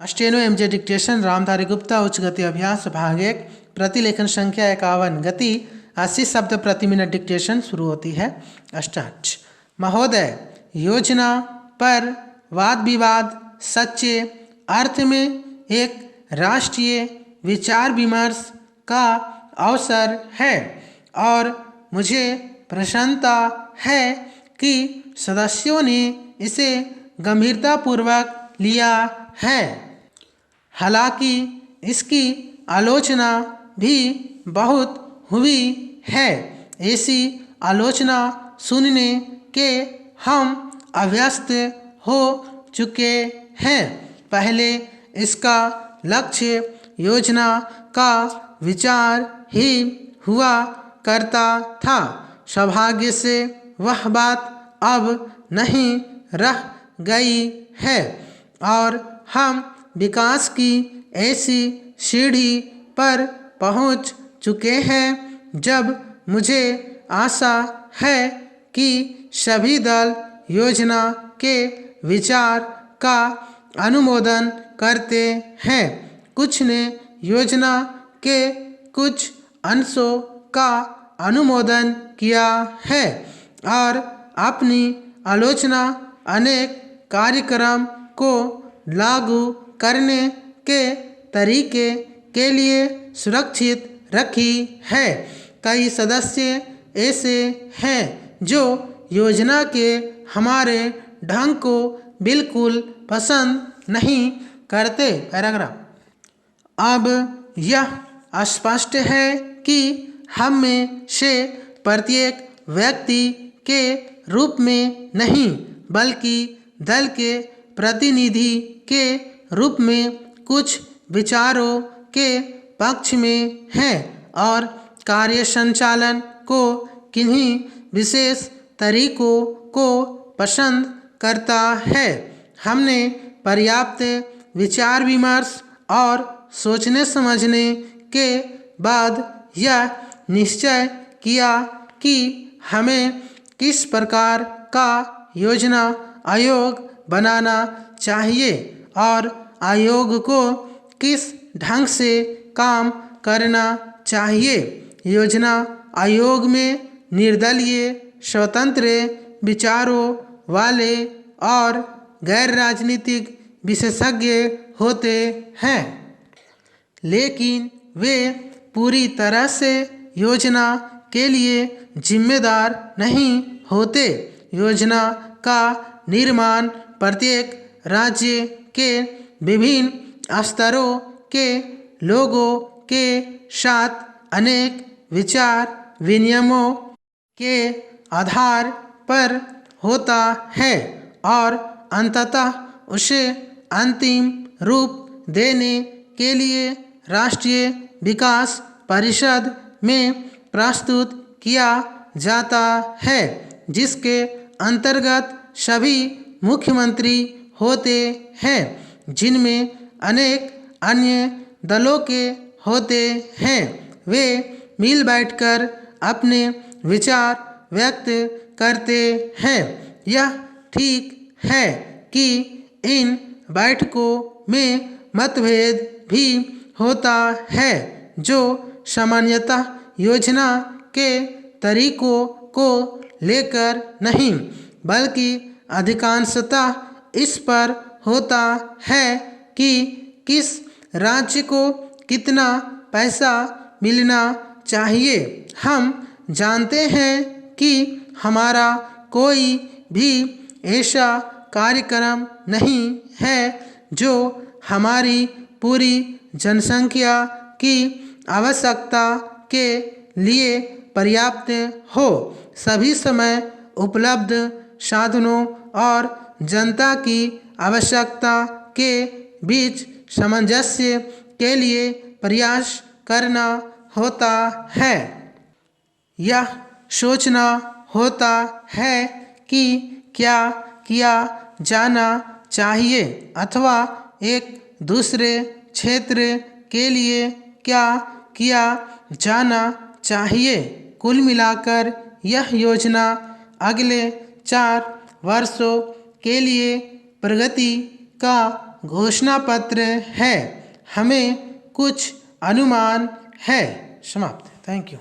Steno MJ dictation Ramdhari Gupta उच्च गति अभ्यास भाग 1 प्रतिलेखन संख्या 51 गति 80 शब्द प्रति मिनट डिक्टेशन शुरू होती है। स्टार्ट। महोदय, योजना पर वाद विवाद सच्चे अर्थ में एक राष्ट्रीय विचार विमर्श का अवसर है और मुझे प्रसन्नता है कि सदस्यों ने इसे गंभीरतापूर्वक लिया है। हालांकि इसकी आलोचना भी बहुत हुई है। ऐसी आलोचना सुनने के हम अभ्यस्त हो चुके हैं। पहले इसका लक्ष्य योजना का विचार ही हुआ करता था। सौभाग्य से वह बात अब नहीं रह गई है और हम विकास की ऐसी सीढ़ी पर पहुंच चुके हैं जब मुझे आशा है कि सभी दल योजना के विचार का अनुमोदन करते हैं। कुछ ने योजना के कुछ अंशों का अनुमोदन किया है और अपनी आलोचना अनेक कार्यक्रम को लागू करने के तरीके के लिए सुरक्षित रखी है। कई सदस्य ऐसे हैं जो योजना के हमारे ढंग को बिल्कुल पसंद नहीं करते। पैराग्राफ। अब यह स्पष्ट है कि हम में से प्रत्येक व्यक्ति के रूप में नहीं बल्कि दल के प्रतिनिधि के रूप में कुछ विचारों के पक्ष में है और कार्य संचालन को किन्हीं विशेष तरीकों को पसंद करता है। हमने पर्याप्त विचार विमर्श और सोचने समझने के बाद यह निश्चय किया कि हमें किस प्रकार का योजना आयोग बनाना चाहिए और आयोग को किस ढंग से काम करना चाहिए। योजना आयोग में निर्दलीय, स्वतंत्र विचारों वाले और गैर राजनीतिक विशेषज्ञ होते हैं, लेकिन वे पूरी तरह से योजना के लिए जिम्मेदार नहीं होते। योजना का निर्माण प्रत्येक राज्य के विभिन्न स्तरों के लोगों के साथ अनेक विचार विनिमयों के आधार पर होता है और अंततः उसे अंतिम रूप देने के लिए राष्ट्रीय विकास परिषद में प्रस्तुत किया जाता है, जिसके अंतर्गत सभी मुख्यमंत्री होते हैं, जिनमें अनेक अन्य दलों के होते हैं। वे मिल बैठकर अपने विचार व्यक्त करते हैं। यह ठीक है कि इन बैठकों में मतभेद भी होता है, जो सामान्यतः योजना के तरीकों को लेकर नहीं बल्कि अधिकांशतः इस पर होता है कि किस राज्य को कितना पैसा मिलना चाहिए। हम जानते हैं कि हमारा कोई भी ऐसा कार्यक्रम नहीं है जो हमारी पूरी जनसंख्या की आवश्यकता के लिए पर्याप्त हो। सभी समय उपलब्ध साधनों और जनता की आवश्यकता के बीच सामंजस्य के लिए प्रयास करना होता है। यह सोचना होता है कि क्या किया जाना चाहिए अथवा एक दूसरे क्षेत्र के लिए क्या किया जाना चाहिए। कुल मिलाकर यह योजना अगले 4 वर्षों के लिए प्रगति का घोषणा पत्र है, हमें कुछ अनुमान है। समाप्त। Thank you.